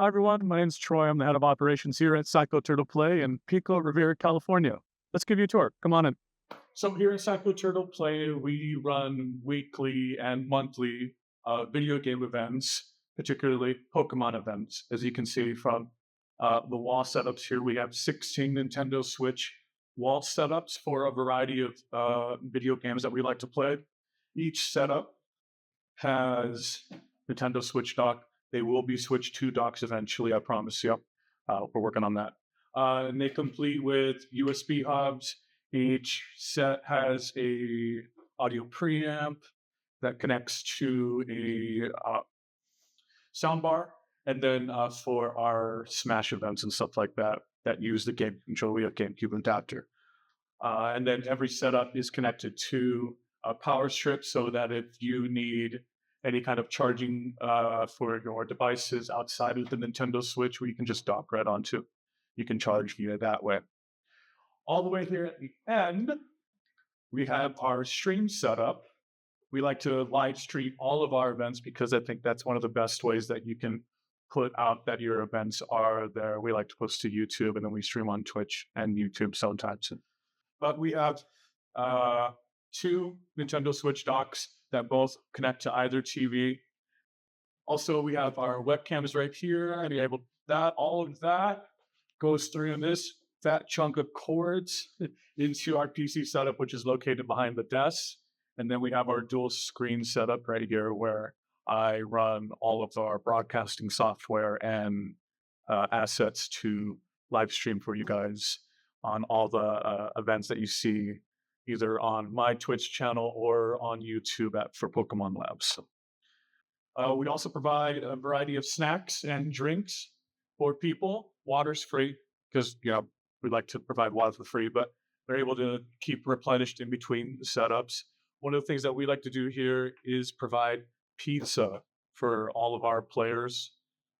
Hi, everyone. My name's Troy. I'm the head of operations here at Psycho Turtle Play in Pico Rivera, California. Let's give you a tour. Come on in. So here at Psycho Turtle Play, we run weekly and monthly video game events, particularly Pokemon events. As you can see from the wall setups here, we have 16 Nintendo Switch wall setups for a variety of video games that we like to play. Each setup has Nintendo Switch dock. They will be Switch 2 docks eventually, I promise you. We're working on that. And they complete with USB hubs. Each set has a audio preamp that connects to a soundbar. And then for our Smash events and stuff like that, that use the game controller, we have GameCube adapter. And then every setup is connected to a power strip so that if you need any kind of charging for your devices outside of the Nintendo Switch, where you can just dock right onto, you can charge via that way. All the way here at the end, we have our stream setup. We like to live stream all of our events because I think that's one of the best ways that you can put out that your events are there. We like to post to YouTube, and then we stream on Twitch and YouTube sometimes. But we have two Nintendo Switch docks that both connect to either TV. Also, we have our webcams right here. And all of that goes through this fat chunk of cords into our PC setup, which is located behind the desk. And then we have our dual screen setup right here where I run all of our broadcasting software and assets to live stream for you guys on all the events that you see either on my Twitch channel or on YouTube for Pokemon Labs. We also provide a variety of snacks and drinks for people. Water's free because we like to provide water for free, but they're able to keep replenished in between setups. One of the things that we like to do here is provide pizza for all of our players.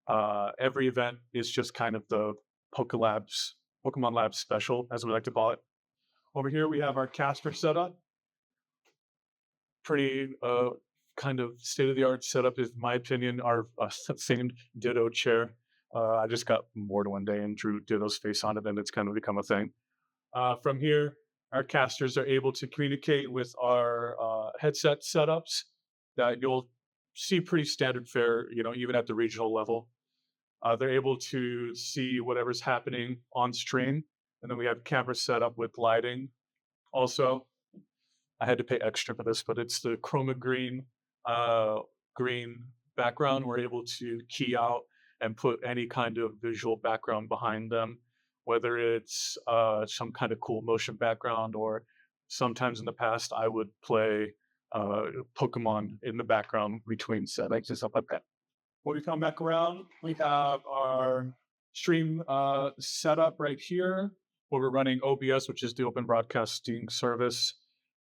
Every event is just kind of the Pokemon Labs special, as we like to call it. Over here, we have our caster setup. Pretty kind of state-of-the-art setup, is my opinion. Our famed Ditto chair. I just got bored one day and drew Ditto's face on it, and it's kind of become a thing. From here, our casters are able to communicate with our headset setups that you'll see pretty standard fare, even at the regional level. They're able to see whatever's happening on stream. And then we have camera set up with lighting. Also, I had to pay extra for this, but it's the chroma green background. We're able to key out and put any kind of visual background behind them, whether it's some kind of cool motion background, or sometimes in the past I would play Pokemon in the background between settings and stuff like that. When we come back around, we have our stream setup right here, where we're running OBS, which is the Open Broadcasting Service.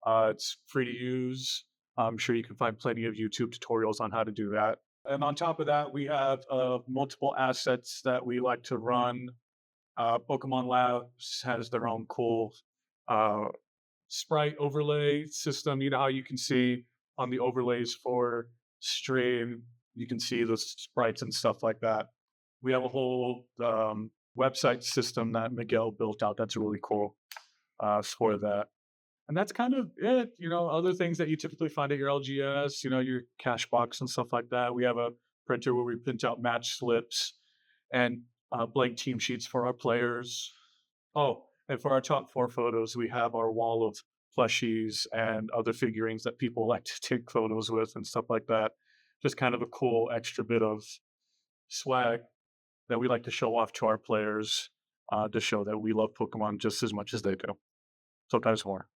It's free to use. I'm sure you can find plenty of YouTube tutorials on how to do that. And on top of that, we have multiple assets that we like to run. Pokemon Labs has their own cool sprite overlay system. You know how you can see on the overlays for stream, you can see the sprites and stuff like that. We have a whole website system that Miguel built out that's really cool for that. And that's kind of it. Other things that you typically find at your LGS, your cash box and stuff like that. We have a printer where we print out match slips and blank team sheets for our players. Oh, and for our top 4 photos, we have our wall of plushies and other figurines that people like to take photos with and stuff like that. Just kind of a cool extra bit of swag that we like to show off to our players to show that we love Pokemon just as much as they do. Sometimes more.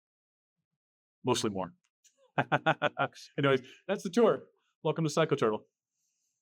Mostly more. Anyways, that's the tour. Welcome to Psycho Turtle.